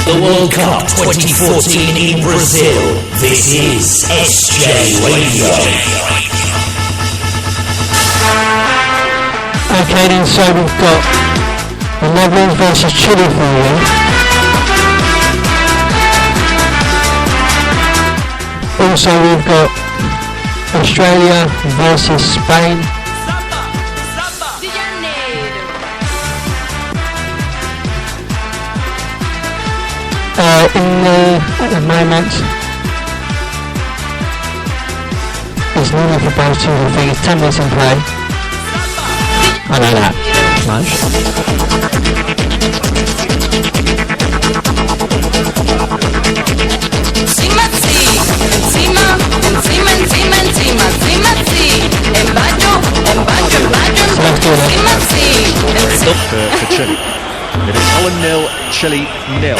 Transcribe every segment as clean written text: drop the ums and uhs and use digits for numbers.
The World Cup 2014 in Brazil. This is SJ Radio. Okay then, so we've got the Netherlands versus Chile for you. Also we've got Australia versus Spain. At the moment, there's none for both teams. I think it's 10 minutes in play. I know that much. For Chile. It is Holland 0, Chile 0.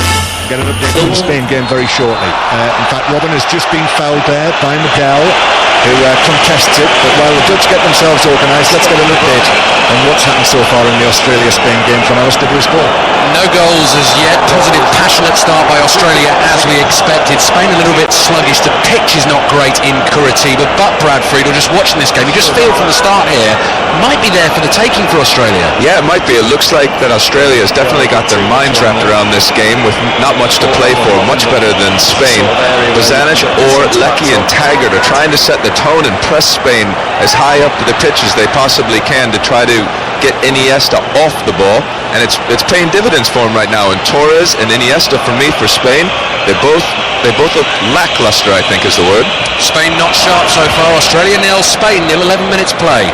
Get an update on the Spain game very shortly. In fact, Robin has just been fouled there by Medel, who contests it. But while the Dutch get themselves organised, let's get an update on what's happened so far in the Australia-Spain game from AustrVsSpain. No goals as yet. Positive, passionate start by Australia as we expected. Spain a little bit sluggish. The pitch is not great in Curitiba, but Brad Friedel, just watching this game, you just feel from the start here, might be there for the taking for Australia. Yeah, it might be. It looks like that Australia has definitely got their minds wrapped around this game with not much to play for, much better than Spain. Bozanic or Leckie and Taggart are trying to set the tone and press Spain as high up to the pitch as they possibly can to try to get Iniesta off the ball, and it's paying dividends for him right now. And Torres and Iniesta, for me, for Spain, they both look lackluster, I think is the word. Spain not sharp so far. Australia 0, Spain 0, 11 minutes play.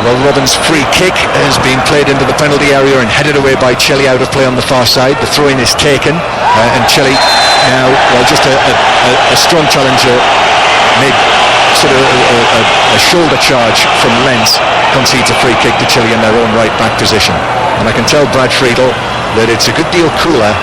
Well, Robin's free kick has been played into the penalty area and headed away by Chile, out of play on the far side. The throw-in is taken, and Chile now, well, just a strong challenger made sort of a shoulder charge from Lens, concedes a free kick to Chile in their own right back position. And I can tell Brad Friedel that it's a good deal cooler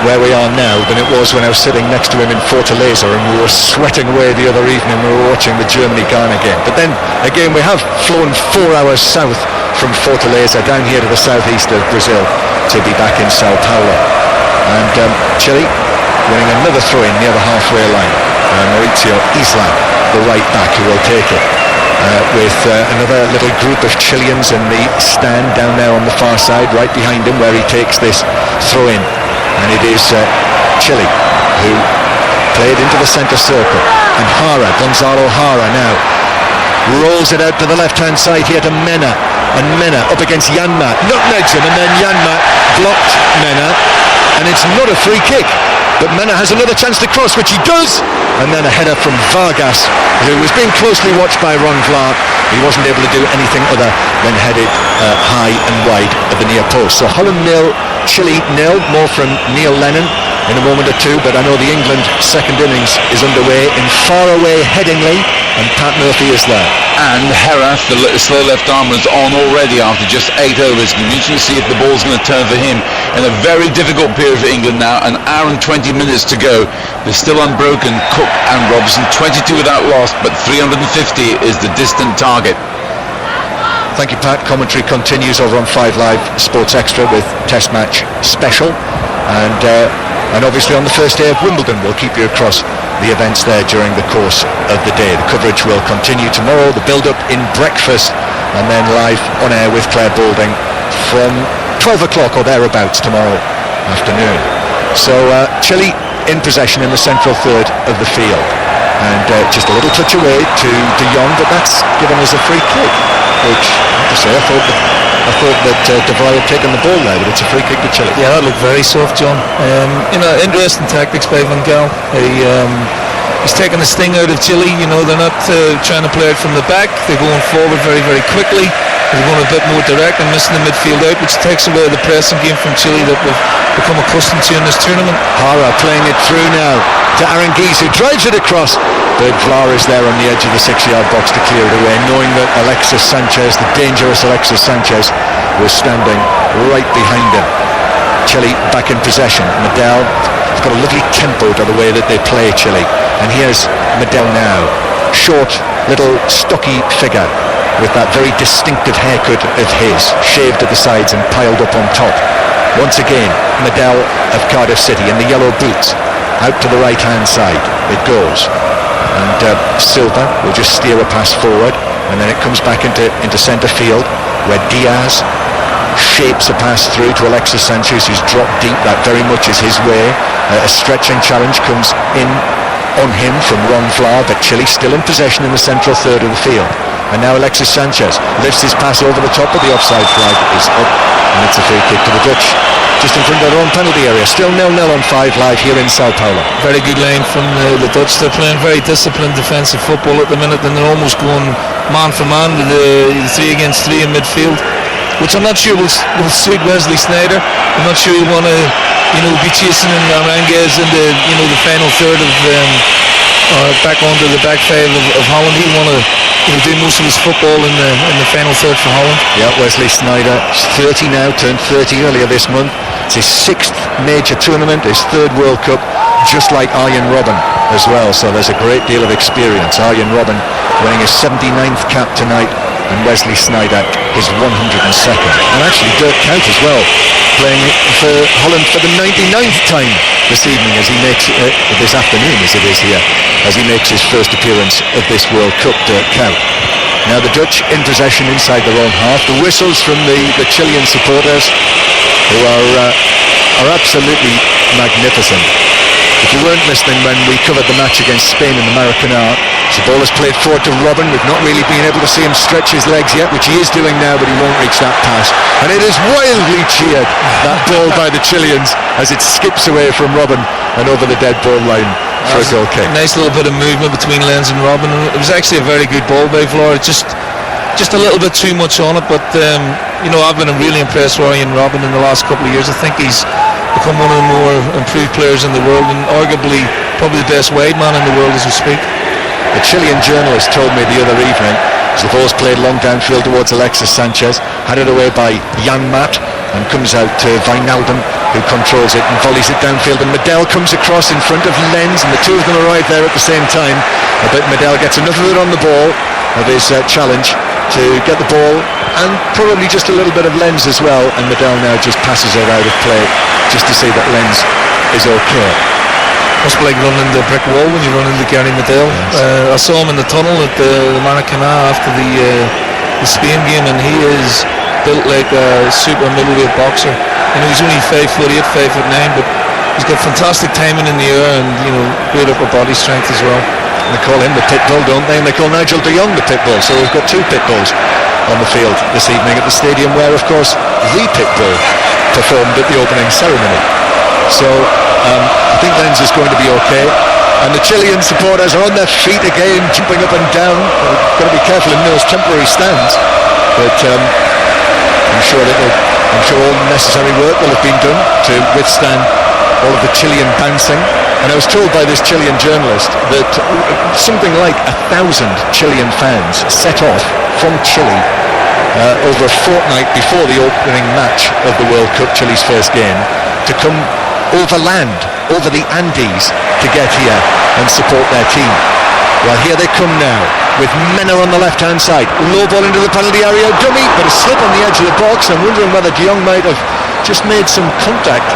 where we are now than it was when I was sitting next to him in Fortaleza and we were sweating away the other evening we were watching the Germany-Ghana game. But then again, we have flown 4 hours south from Fortaleza down here to the southeast of Brazil to be back in Sao Paulo. And Chile winning another throw-in near the halfway line. Mauricio Isla, the right back, who will take it. With another little group of Chileans in the stand down there on the far side, right behind him, where he takes this throw-in. And it is Chile who played into the centre circle. And Gonzalo Jara now rolls it out to the left-hand side here to Mena. And Mena up against Janmaat, nutmegs him, and then Janmaat blocked Mena. And it's not a free kick. But Mena has another chance to cross, which he does, and then a header from Vargas, who was being closely watched by Ron Vlaar. He wasn't able to do anything other than head it high and wide at the near post. So Holland 0, Chile 0, more from Neil Lennon in a moment or two, but I know the England second innings is underway in faraway Headingley, and Pat Murphy is there. And Herath, the slow left arm, is on already after just 8 overs. You need to see if the ball's going to turn for him in a very difficult period for England now. An hour and 20 minutes to go. They're still unbroken, Cook and Robson, 22 without loss, but 350 is the distant target. Thank you, Pat. Commentary continues over on 5 Live Sports Extra with Test Match Special, and obviously on the first day of Wimbledon we'll keep you across the events there during the course of the day. The coverage will continue tomorrow, the build-up in breakfast, and then live on air with Claire Boulding from 12 o'clock or thereabouts tomorrow afternoon. So Chile in possession in the central third of the field, and just a little touch away to De Jong, but that's given us a free kick, which I have to say, I thought that De Vrij had taken the ball there, but it's a free kick to Chile. Yeah, that looked very soft, John. Interesting tactics by Van Gaal. He's taking the sting out of Chile. They're not trying to play it from the back. They're going forward very, very quickly. They're going a bit more direct and missing the midfield out, which takes away the pressing game from Chile that we've become accustomed to in this tournament. Jara playing it through now to Aranguiz, who drives it across, but Vlaar is there on the edge of the 6-yard box to clear it away, knowing that Alexis Sanchez, the dangerous Alexis Sanchez, was standing right behind him. Chile back in possession. Medel has got a lovely tempo to the way that they play, Chile. And here's Medel now. Short, little, stocky figure. with that very distinctive haircut of his, shaved at the sides and piled up on top. Once again, Medel of Cardiff City in the yellow boots, out to the right hand side it goes, and Silva will just steer a pass forward, and then it comes back into centre field, where Diaz shapes a pass through to Alexis Sanchez, who's dropped deep. That very much is his way. A stretching challenge comes in on him from Ron Vlaar, but Chile still in possession in the central third of the field. And now Alexis Sanchez lifts his pass over the top, of the offside flag is up, and it's a free kick to the Dutch, just in front of their own penalty area. Still 0-0 on 5 Live here in Sao Paulo. Very good line from the Dutch. They're playing very disciplined defensive football at the minute, and they're almost going man for man with the 3 against 3 in midfield, which I'm not sure will suit Wesley Sneijder. I'm not sure he'll want to, be chasing in Aranguez in the final third of back onto the back five of Holland. He'll want to do most of his football in the final third for Holland. Yeah, Wesley Sneijder is 30 now, turned 30 earlier this month. It's his 6th major tournament, his 3rd World Cup, just like Arjen Robben as well. So there's a great deal of experience. Arjen Robben winning his 79th cap tonight, and Wesley Sneijder his 102nd. And actually Dirk Kuyt as well, playing for Holland for the 99th time this evening, as he makes this afternoon as it is here, as he makes his first appearance of this World Cup, Dirk Kuyt. Now the Dutch in possession inside their own half. The whistles from the Chilean supporters, who are absolutely magnificent. If you weren't listening when we covered the match against Spain in the Maracanã, the ball is played forward to Robben. We've not really been able to see him stretch his legs yet, which he is doing now, but he won't reach that pass. And it is wildly cheered, that ball by the Chileans, as it skips away from Robben and over the dead ball line for a goal kick. Nice little bit of movement between Lenz and Robben. It was actually a very good ball by Vlaar. Just a little bit too much on it, but I've been really impressed with Arjen Robben in the last couple of years. I think he's become one of the more improved players in the world, and arguably probably the best wide man in the world as we speak. A Chilean journalist told me the other evening, as the ball's played long downfield towards Alexis Sanchez, headed away by Jan Mat, and comes out to Wijnaldum, who controls it and volleys it downfield, and Medel comes across in front of Lenz, and the two of them arrive there at the same time. But Medel gets another hit on the ball of his challenge to get the ball, and probably just a little bit of Lenz as well, and Medel now just passes it out of play just to see that Lenz is okay. Must be like running the brick wall when you run into Gary Medel. Yes. I saw him in the tunnel at the Maracanã after the Spain game, and he is built like a super middleweight boxer. He's only 5'8", 5'9", but he's got fantastic timing in the air, and great upper body strength as well. And they call him the Pitbull, don't they? And they call Nigel de Jong the Pitbull. So we've got 2 Pitbulls on the field this evening at the stadium, where of course the Pitbull performed at the opening ceremony. So I think Lenz is going to be okay, and the Chilean supporters are on their feet again, jumping up and down. Got to be careful in those temporary stands, but I'm sure all the necessary work will have been done to withstand all of the Chilean bouncing. And I was told by this Chilean journalist that something like 1,000 Chilean fans set off from Chile over a fortnight before the opening match of the World Cup, Chile's first game, to come overland, over the Andes, to get here and support their team. Well, here they come now, with Mena on the left-hand side. Low ball into the penalty area, dummy, but a slip on the edge of the box. I'm wondering whether de Jong might have just made some contact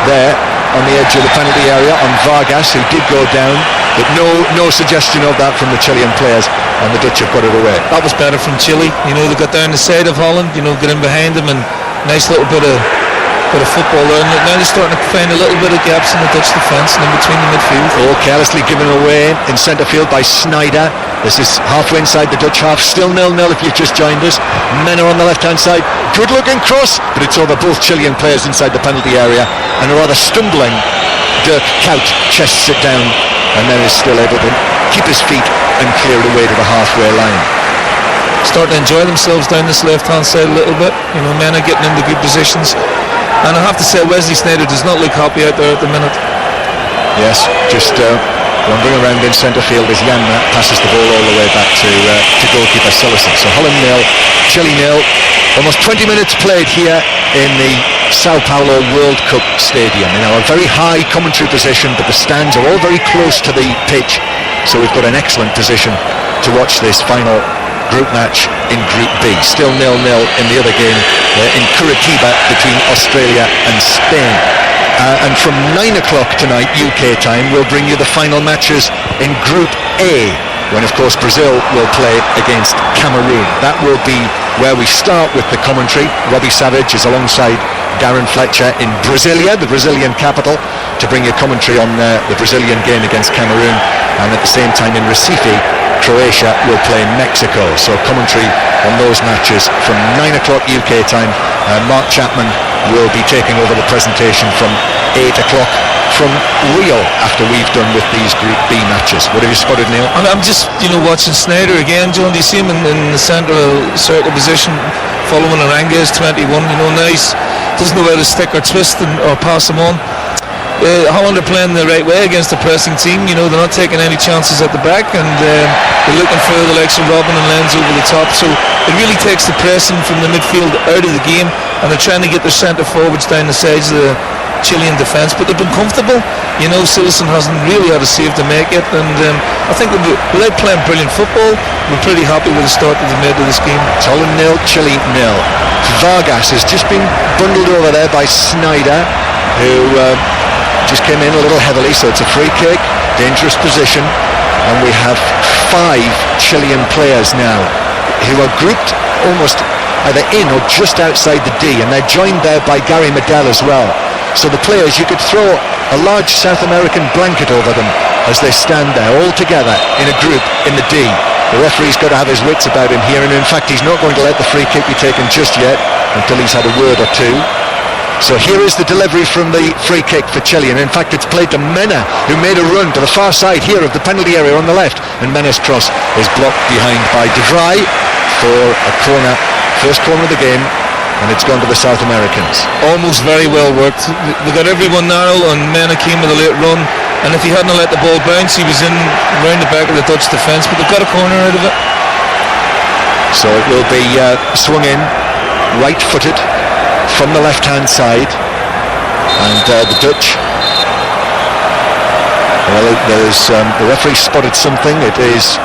there on the edge of the penalty area on Vargas, who did go down, but no suggestion of that from the Chilean players, and the Dutch have got it away. That was better from Chile. They got down the side of Holland, get in behind them, and nice little bit of football there. And now they're starting to find a little bit of gaps in the Dutch defence and in between the midfield. Oh, carelessly given away in centre field by Sneijder. This is halfway inside the Dutch half, still 0-0 if you've just joined us. Mena on the left-hand side, good looking cross, but it's over both Chilean players inside the penalty area, and a rather stumbling Dirk Kuyt chests it down, and then is still able to keep his feet and clear it away to the halfway line. Starting to enjoy themselves down this left-hand side a little bit. Mena getting into good positions, and I have to say Wesley Sneijder does not look happy out there at the minute. Yes, just wandering around in centre field as Jan Mat passes the ball all the way back to goalkeeper Sillison. So Holland 0, Chile 0. Almost 20 minutes played here in the Sao Paulo World Cup Stadium. A very high commentary position, but the stands are all very close to the pitch, so we've got an excellent position to watch this final group match in Group B. Still 0-0 in the other game in Curitiba between Australia and Spain. And from 9 o'clock tonight UK time, we'll bring you the final matches in Group A, when of course Brazil will play against Cameroon. That will be where we start with the commentary. Robbie Savage is alongside Darren Fletcher in Brasilia, the Brazilian capital, to bring you commentary on the Brazilian game against Cameroon. And at the same time in Recife, Croatia will play Mexico. So commentary on those matches from 9 o'clock UK time. Mark Chapman will be taking over the presentation from 8 o'clock from Rio after we've done with these Group B matches. What have you spotted, Neil? And I'm just, watching Snyder again, John. Do you see him in the central circle position, following Arangues 21? Nice. Doesn't know where to stick or twist or pass him on. Holland are playing the right way against a pressing team. They're not taking any chances at the back, and they're looking for the likes of Robin and Lenz over the top. So it really takes the pressing from the midfield out of the game, and they're trying to get their centre forwards down the sides of the Chilean defence. But they've been comfortable. Silson hasn't really had a save to make it, and I think without playing brilliant football, we're pretty happy with the start that they've made of this game. Holland 0, Chile 0. Vargas has just been bundled over there by Snyder, who just came in a little heavily, so it's a free kick, dangerous position, and we have 5 Chilean players now who are grouped almost either in or just outside the D, and they're joined there by Gary Medel as well. So the players, you could throw a large South American blanket over them as they stand there all together in a group in the D. The referee's got to have his wits about him here, and in fact he's not going to let the free kick be taken just yet until he's had a word or two. So here is the delivery from the free kick for Chile, and in fact it's played to Mena, who made a run to the far side here of the penalty area on the left, and Mena's cross is blocked behind by De Vrij for a corner, first corner of the game, and it's gone to the South Americans. Almost very well worked. They got everyone narrow, and Mena came with a late run, and if he hadn't let the ball bounce, he was in round the back of the Dutch defence, but they've got a corner out of it. So it will be swung in, right-footed, from the left-hand side, and the Dutch, the referee spotted something. It is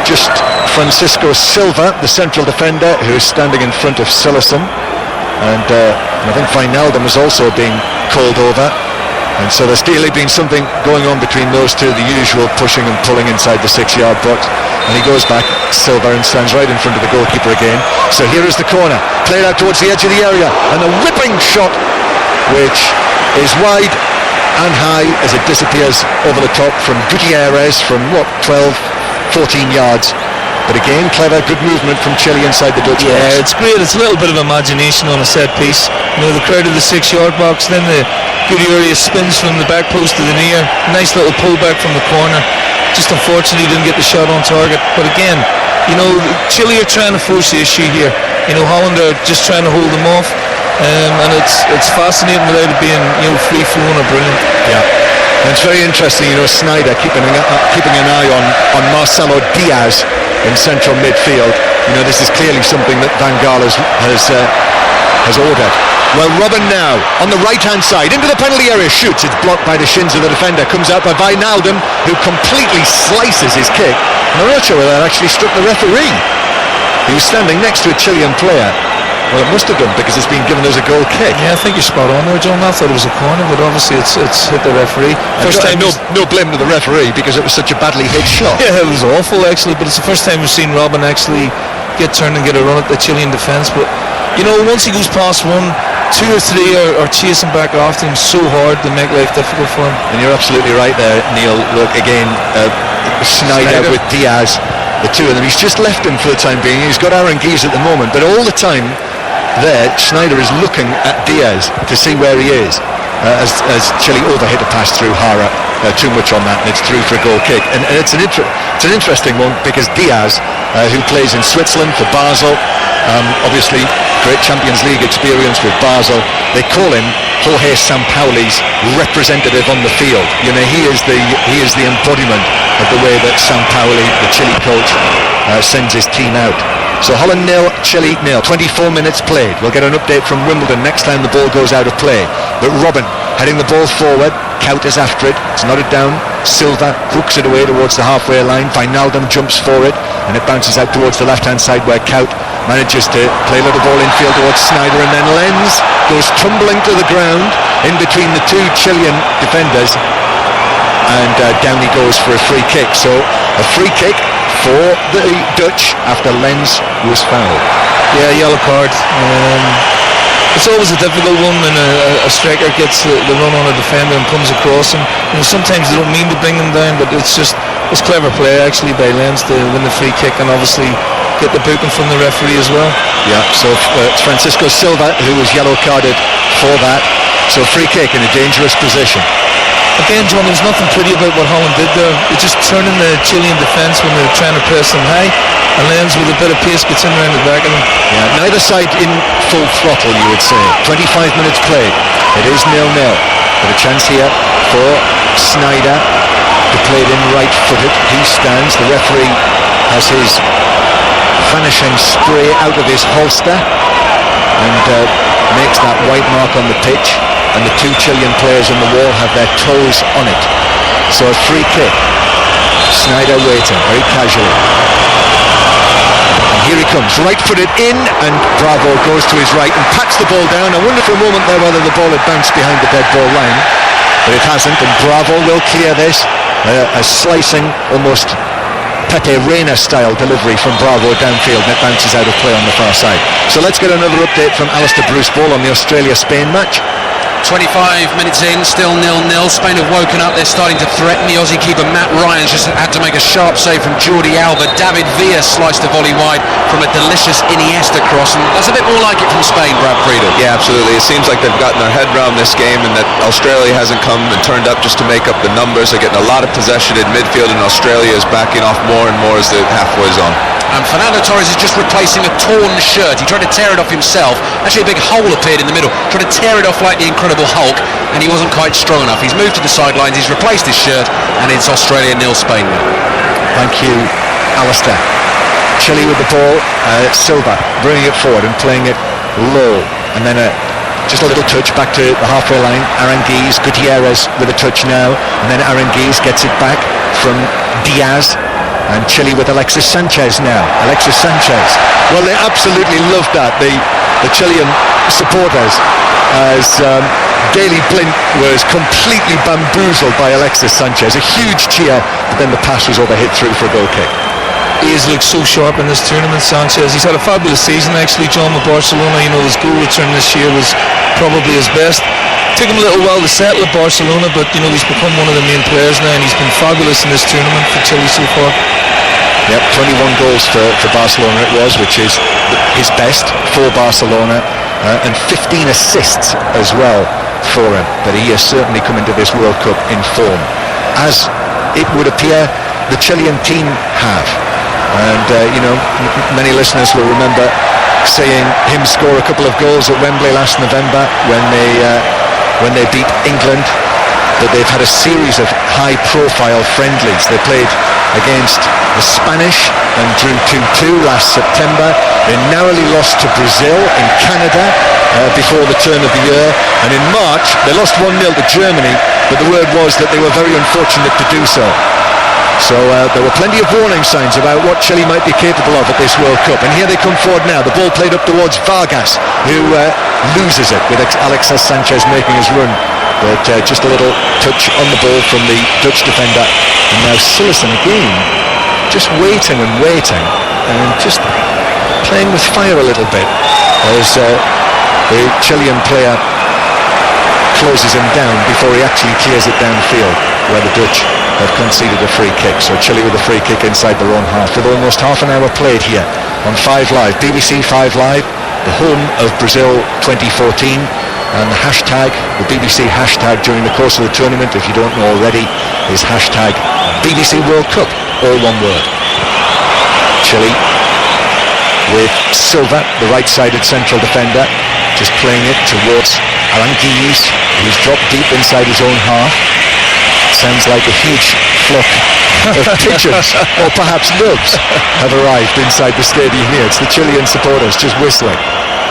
just Francisco Silva, the central defender, who is standing in front of Sillessen, and I think Wijnaldum is also being called over, and so there's clearly been something going on between those two, the usual pushing and pulling inside the 6-yard box, and he goes back, Silva, and stands right in front of the goalkeeper again. So here is the corner, played out towards the edge of the area, and a whipping shot which is wide and high as it disappears over the top from Gutierrez from 12, 14 yards. But again, clever, good movement from Chile inside the Dutch box. Yeah, it's great. It's a little bit of imagination on a set piece. The crowd of the 6-yard box, then the Gutierrez spins from the back post to the near. Nice little pullback from the corner. Just unfortunately didn't get the shot on target. But again, Chile are trying to force the issue here. Holland are just trying to hold them off. And it's fascinating without it being free flowing or brilliant. Yeah. And it's very interesting, Snyder keeping an eye on Marcelo Diaz in central midfield. This is clearly something that Van Gaal has ordered. Well, Robin now on the right-hand side into the penalty area, shoots. It's blocked by the shins of the defender. Comes out by Wijnaldum, who completely slices his kick. And I'm not sure whether that actually struck the referee. He was standing next to a Chilean player. Well, it must have done, because it's been given as a goal kick. Yeah, I think you're spot on there, John. I thought it was a corner, but obviously it's hit the referee. First time, no blame to the referee, because it was such a badly hit shot. Yeah, it was awful actually, but it's the first time we've seen Robin actually get turned and get a run at the Chilean defence. But once he goes past one, 2 or 3 are chasing back after him so hard to make life difficult for him. And you're absolutely right there, Neil. Look again, Snyder with Diaz, the two of them. He's just left him for the time being. He's got Arangues at the moment, but all the time there, Schneider is looking at Diaz to see where he is, as Chile overhit a pass through Hara, too much on that, and it's through for a goal kick. And it's an interesting one, because Diaz, who plays in Switzerland for Basel, obviously great Champions League experience with Basel, they call him Jorge Sampaoli's representative on the field. He is the embodiment of the way that Sampaoli, the Chile coach, sends his team out. So Holland 0, Chile 0, 24 minutes played. We'll get an update from Wimbledon next time the ball goes out of play. But Robin heading the ball forward, Kaut is after it, it's nodded down. Silva hooks it away towards the halfway line. Wijnaldum jumps for it, and it bounces out towards the left-hand side where Kaut manages to play a little ball infield towards Sneijder, and then Lenz goes tumbling to the ground in between the two Chilean defenders, and down he goes for a free kick. So a free kick for the Dutch after Lenz was fouled. Yeah, yellow card. It's always a difficult one when a striker gets the run on a defender and comes across him. Sometimes they don't mean to bring him down, but it's clever play actually by Lenz to win the free kick and obviously get the booking from the referee as well. Yeah, so it's Francisco Silva who was yellow carded for that. So free kick in a dangerous position. Again, John, there was nothing pretty about what Holland did there. They're just turning the Chilean defence when they're trying to press them high, and Lenz with a bit of pace gets in around the back of them. Yeah, neither side in full throttle, you would say. 25 minutes played. It is 0-0. But a chance here for Sneijder to play it in right-footed. He stands. The referee has his vanishing spray out of his holster and makes that white mark on the pitch. And the two Chilean players on the wall have their toes on it. So a free kick. Sneijder waiting very casually. And here he comes, right-footed in, and Bravo goes to his right and pats the ball down. I wonder for a moment there whether the ball had bounced behind the dead ball line, but it hasn't, and Bravo will clear this. A slicing, almost Pepe Reina style delivery from Bravo downfield, and it bounces out of play on the far side. So let's get another update from Alistair Bruce Ball on the Australia-Spain match. 25 minutes in, still 0-0. Spain have woken up, they're starting to threaten. The Aussie keeper Matt Ryan's just had to make a sharp save from Jordi Alba. David Villa sliced the volley wide from a delicious Iniesta cross, and that's a bit more like it from Spain, Brad Friedel. Yeah, absolutely. It seems like they've gotten their head around this game, and that Australia hasn't come and turned up just to make up the numbers. They're getting a lot of possession in midfield, and Australia is backing off more and more as the halfway's on. And Fernando Torres is just replacing a torn shirt. He tried to tear it off himself. Actually, a big hole appeared in the middle. Tried to tear it off like the Incredible Hulk, and he wasn't quite strong enough. He's moved to the sidelines, he's replaced his shirt, and it's Australia 0, Spain 0. Thank you, Alistair. Chile with the ball. Silva bringing it forward and playing it low. And then just a little touch back to the halfway line. Aranguiz, Gutierrez with a touch now. And then Aranguiz gets it back from Diaz. And Chile with Alexis Sanchez now. Alexis Sanchez. Well, they absolutely loved that, the Chilean supporters, as Daley Blind was completely bamboozled by Alexis Sanchez. A huge cheer, but then the pass was overhit through for a goal kick. He has looked so sharp in this tournament, Sanchez. He's had a fabulous season, actually, John, with Barcelona. His goal return this year was probably his best. Took him a little while to settle at Barcelona, but he's become one of the main players now, and he's been fabulous in this tournament for Chile so far. Yep, 21 goals for Barcelona it was, which is his best for Barcelona, and 15 assists as well for him. But he has certainly come into this World Cup in form, as it would appear the Chilean team have. And many listeners will remember seeing him score a couple of goals at Wembley last November when they beat England. But they've had a series of high-profile friendlies. They played against the Spanish and drew 2-2 last September. They narrowly lost to Brazil in Canada before the turn of the year. And in March, they lost 1-0 to Germany, but the word was that they were very unfortunate to do so. So there were plenty of warning signs about what Chile might be capable of at this World Cup. And here they come forward now. The ball played up towards Vargas, who loses it with Alexis Sanchez making his run. But just a little touch on the ball from the Dutch defender. And now Sillessen again, just waiting and just playing with fire a little bit as the Chilean player closes him down before he actually clears it downfield, where the Dutch have conceded a free kick. So Chile with a free kick inside their own half, with almost half an hour played here on 5 Live, BBC 5 Live, the home of Brazil 2014. And the BBC hashtag during the course of the tournament, if you don't know already, is hashtag BBC World Cup, all one word. Chile with Silva, the right-sided central defender, just playing it towards Aranguiz, who's dropped deep inside his own half. Sounds like a huge flock of pigeons, or perhaps doves, have arrived inside the stadium here. It's the Chilean supporters just whistling.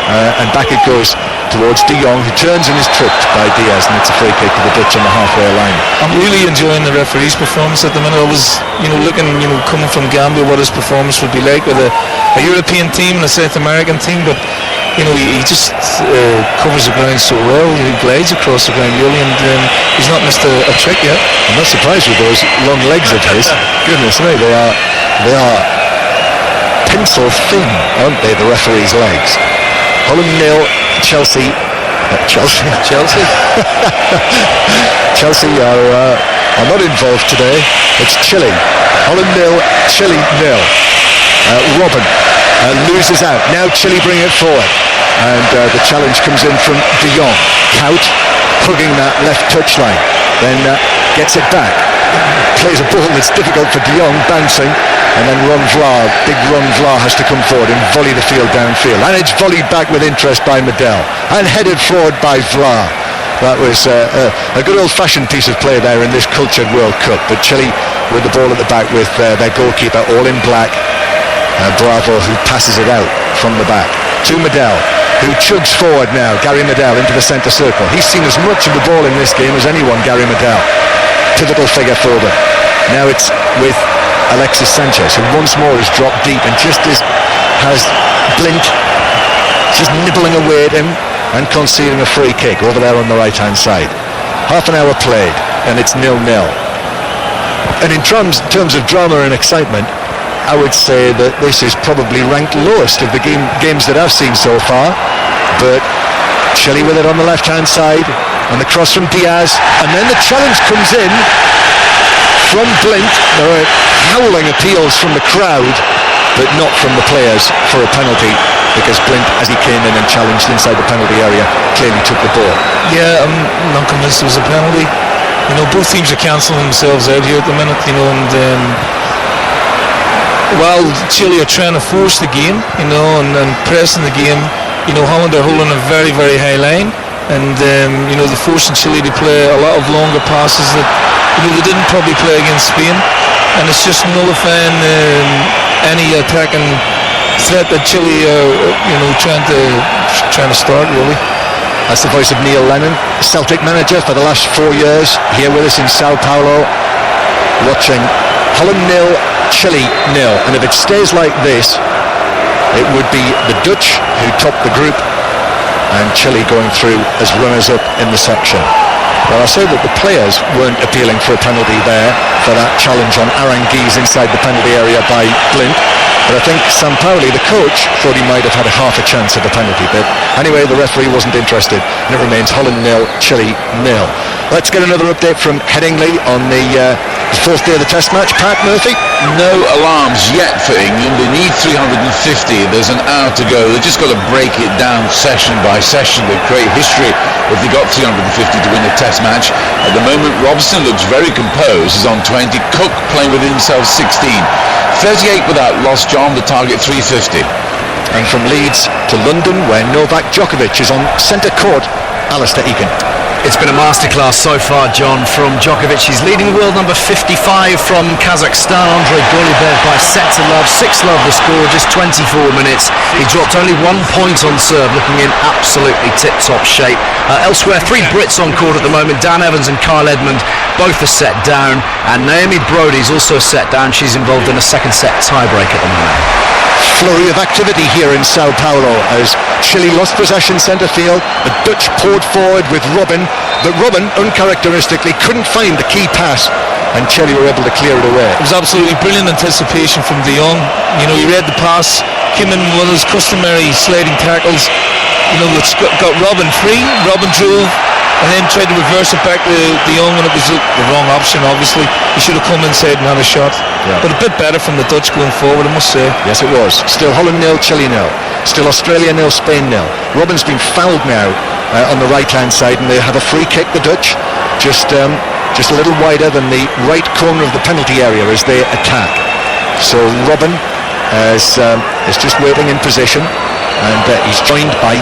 And back it goes towards De Jong, who turns and is tripped by Diaz, and it's a free kick to the Dutch on the halfway line. I'm really enjoying the referee's performance at the minute. I was, looking, coming from Gambia, what his performance would be like with a European team and a South American team, but he just covers the ground so well. He glides across the ground really, and he's not missed a trick yet. I'm not surprised with those long legs of his. Goodness me, they are pencil thin, aren't they, the referee's legs? Holland 0, Chelsea are not involved today. It's Chile. Holland 0, Chile 0. Robin loses out. Now Chile bring it forward, and the challenge comes in from De Jong. Kout hugging that left touchline, then gets it back. Plays a ball that's difficult for De Jong, bouncing, and then big Ron Vlaar has to come forward and volley the field downfield. And it's volleyed back with interest by Medel, and headed forward by Vlaar. That was a good old-fashioned piece of play there in this cultured World Cup. But Chile with the ball at the back with their goalkeeper all in black. Bravo, who passes it out from the back to Medel, who chugs forward now. Gary Medel into the centre circle. He's seen as much of the ball in this game as anyone, Gary Medel. Pivotal figure for them. Now it's with Alexis Sanchez, who once more is dropped deep and just has Blint just nibbling away at him and conceding a free kick over there on the right hand side. Half an hour played and it's 0-0. And in terms of drama and excitement, I would say that this is probably ranked lowest of the games that I've seen so far. But Chile with it on the left hand side, and the cross from Diaz, and then the challenge comes in from Blint. There are howling appeals from the crowd, but not from the players for a penalty, because Blint, as he came in and challenged inside the penalty area, clearly took the ball. Yeah, I'm not convinced it was a penalty. Both teams are cancelling themselves out here at the minute, and while Chile are trying to force the game, and pressing the game, Holland are holding a very, very high line, and they're forcing Chile to play a lot of longer passes that they didn't probably play against Spain, and it's just nullifying any attacking threat that Chile are trying to start, really. That's the voice of Neil Lennon, Celtic manager for the last 4 years, here with us in Sao Paulo, watching Holland 0, Chile 0, and if it stays like this, it would be the Dutch who top the group and Chile going through as runners-up in the section. Well, I say that the players weren't appealing for a penalty there for that challenge on Aranguiz inside the penalty area by Blint, but I think Sampaoli, the coach, thought he might have had half a chance at a penalty. But anyway, the referee wasn't interested, and it remains Holland 0, Chile 0. Let's get another update from Headingley on the fourth day of the Test match. Pat Murphy? No alarms yet for England. They need 350. There's an hour to go. They've just got to break it down session by session. They create history if they got 350 to win the Test match. At the moment, Robson looks very composed. He's on 20. Cook playing with himself 16. 38 without loss. John, the target 350. And from Leeds to London, where Novak Djokovic is on centre court, Alistair Egan. It's been a masterclass so far, John, from Djokovic. He's leading the world number 55 from Kazakhstan, Andrei Golubev, by set to love. 6-love the score, just 24 minutes. He dropped only 1 point on serve, looking in absolutely tip-top shape. Elsewhere, 3 Brits on court at the moment. Dan Evans and Kyle Edmund, both are set down. And Naomi Brody's also set down. She's involved in a second set tiebreak at the moment. Flurry of activity here in Sao Paulo as Chile lost possession centre field. The Dutch poured forward with Robin, but Robin uncharacteristically couldn't find the key pass, and Chile were able to clear it away. It was absolutely brilliant anticipation from De Jong. He read the pass, came in one of his customary sliding tackles, which got Robin free. Robin drove and then tried to reverse it back to De Jong, and it was the wrong option, obviously. He should have come inside and had a shot. Yeah. But a bit better from the Dutch going forward, I must say. Yes, it was. Still Holland 0, Chile 0. Still Australia 0, Spain 0. Robin's been fouled now on the right-hand side, and they have a free kick, the Dutch, just a little wider than the right corner of the penalty area as they attack. So Robin is just waiting in position, and he's joined by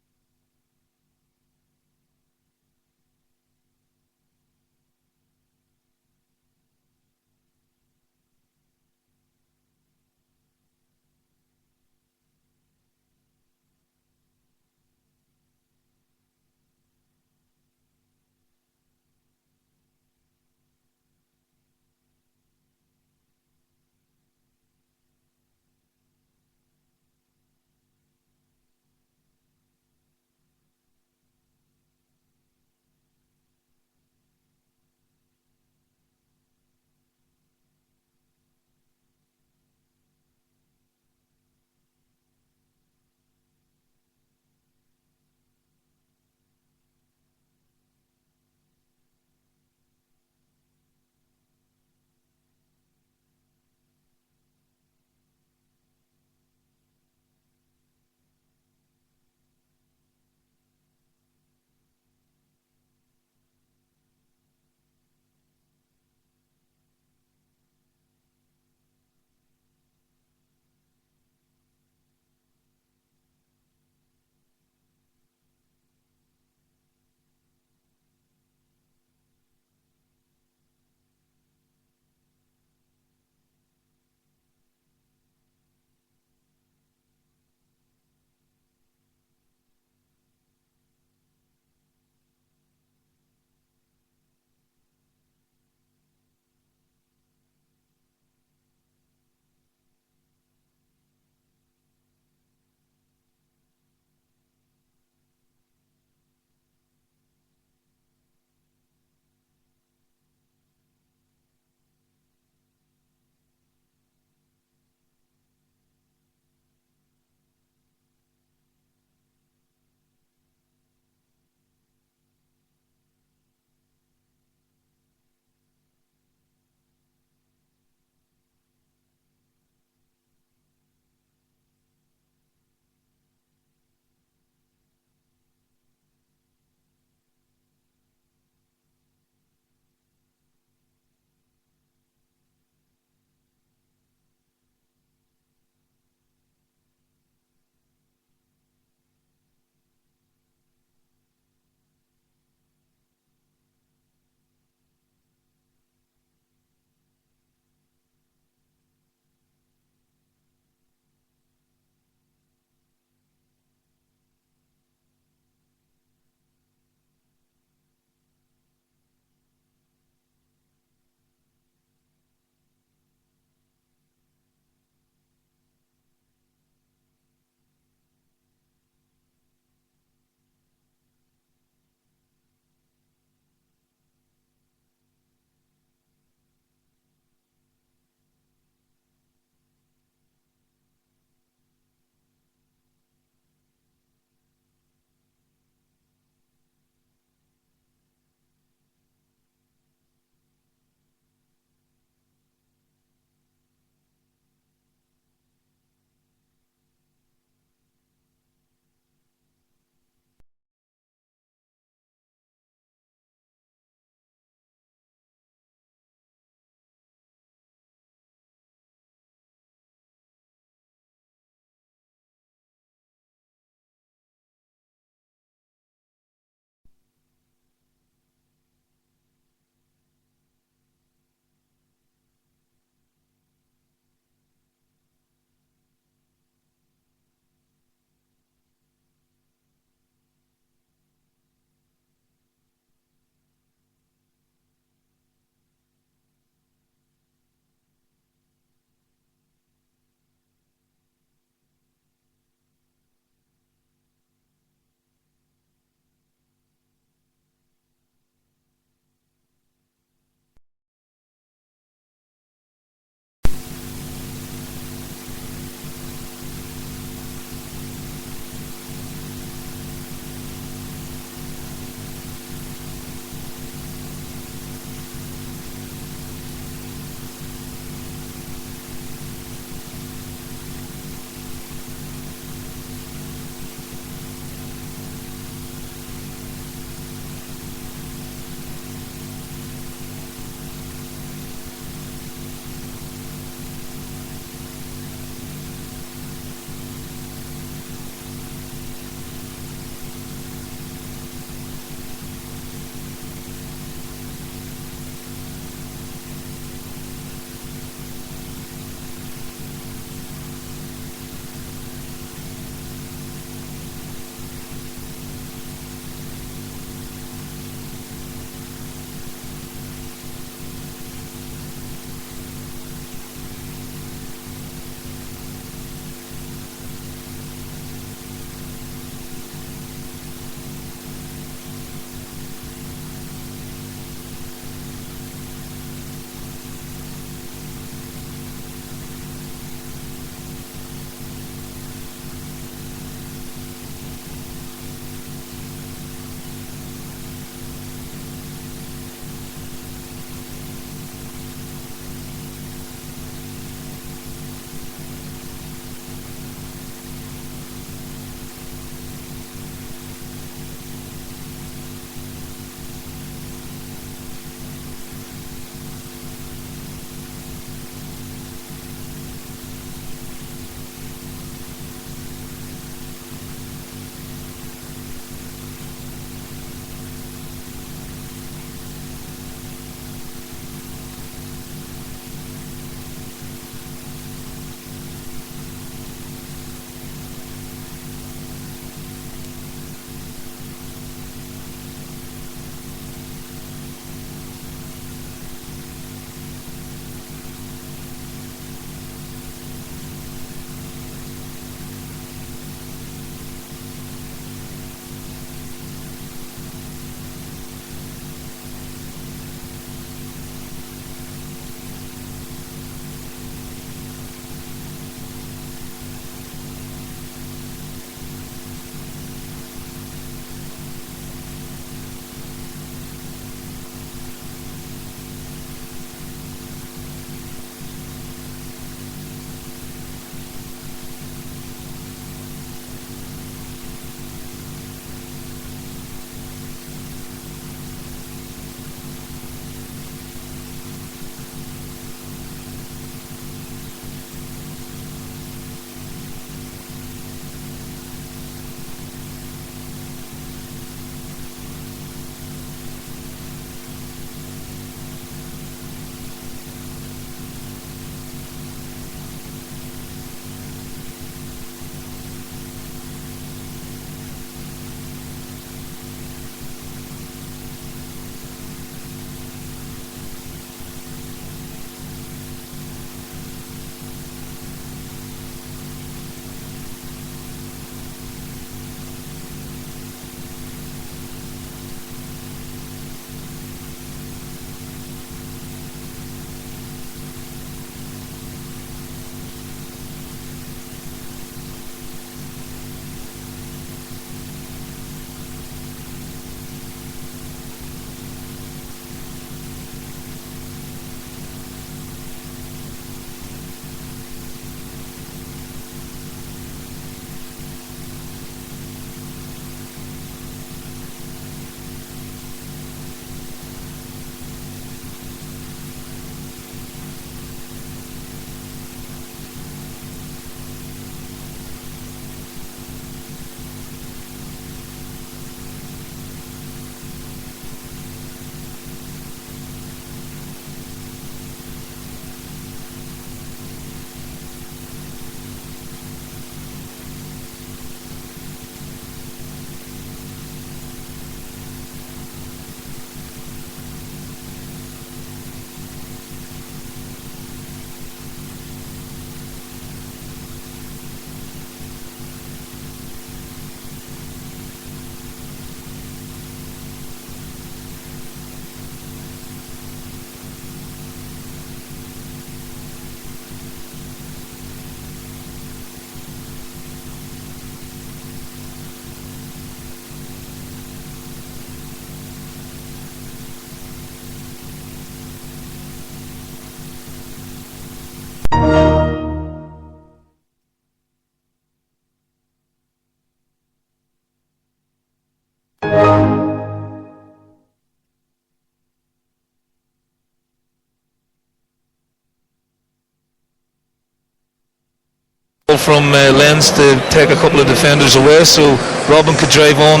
from Lens to take a couple of defenders away, so Robin could drive on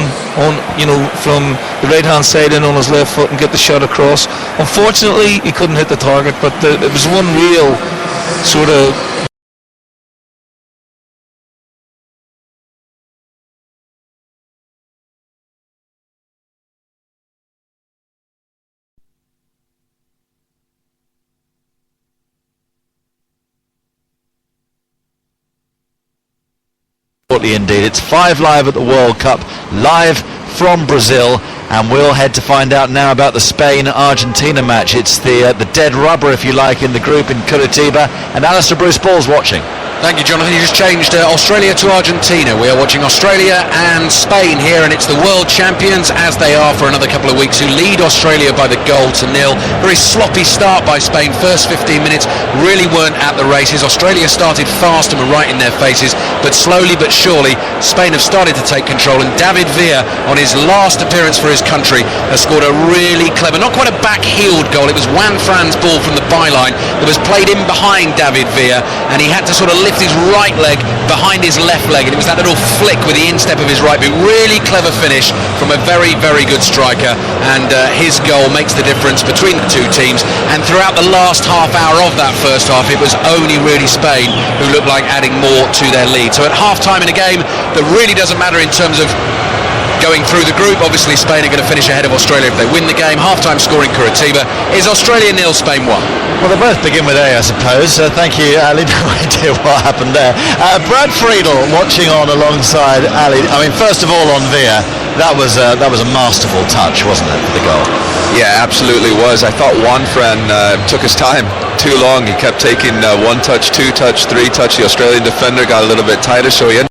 from the right hand side in on his left foot and get the shot across. Unfortunately, he couldn't hit the target, but it was one real sort of indeed. It's 5 Live at the World Cup, live from Brazil, and we'll head to find out now about the Spain-Argentina match. It's the dead rubber, if you like, in the group in Curitiba, and Alistair Bruce Ball's watching. Thank you, Jonathan. You just changed Australia to Argentina. We are watching Australia and Spain here, and it's the world champions, as they are for another couple of weeks, who lead Australia by the goal to nil. Very sloppy start by Spain. First 15 minutes really weren't at the races. Australia started fast and were right in their faces, but slowly but surely Spain have started to take control, and David Villa, on his last appearance for his country, has scored a really clever, not quite a back-heeled goal. It was Juan Fran's ball from the byline that was played in behind David Villa, and he had to sort of lift his right leg behind his left leg, and it was that little flick with the instep of his right boot. Really clever finish from a very, very good striker, and his goal makes the difference between the two teams. And throughout the last half hour of that first half, it was only really Spain who looked like adding more to their lead. So at half-time in a game that really doesn't matter in terms of going through the group, obviously Spain are going to finish ahead of Australia if they win the game. Half-time score in Curitiba is Australia 0, Spain 1. Well, they both begin with A, I suppose. Thank you, Ali. No idea what happened there. Brad Friedel watching on alongside Ali. I mean, first of all on Villa, that was a masterful touch, wasn't it, for the goal? Yeah, absolutely was. I thought Juan Fran took his time too long. He kept taking 1 touch, 2 touch, 3 touch. The Australian defender got a little bit tighter, so he ended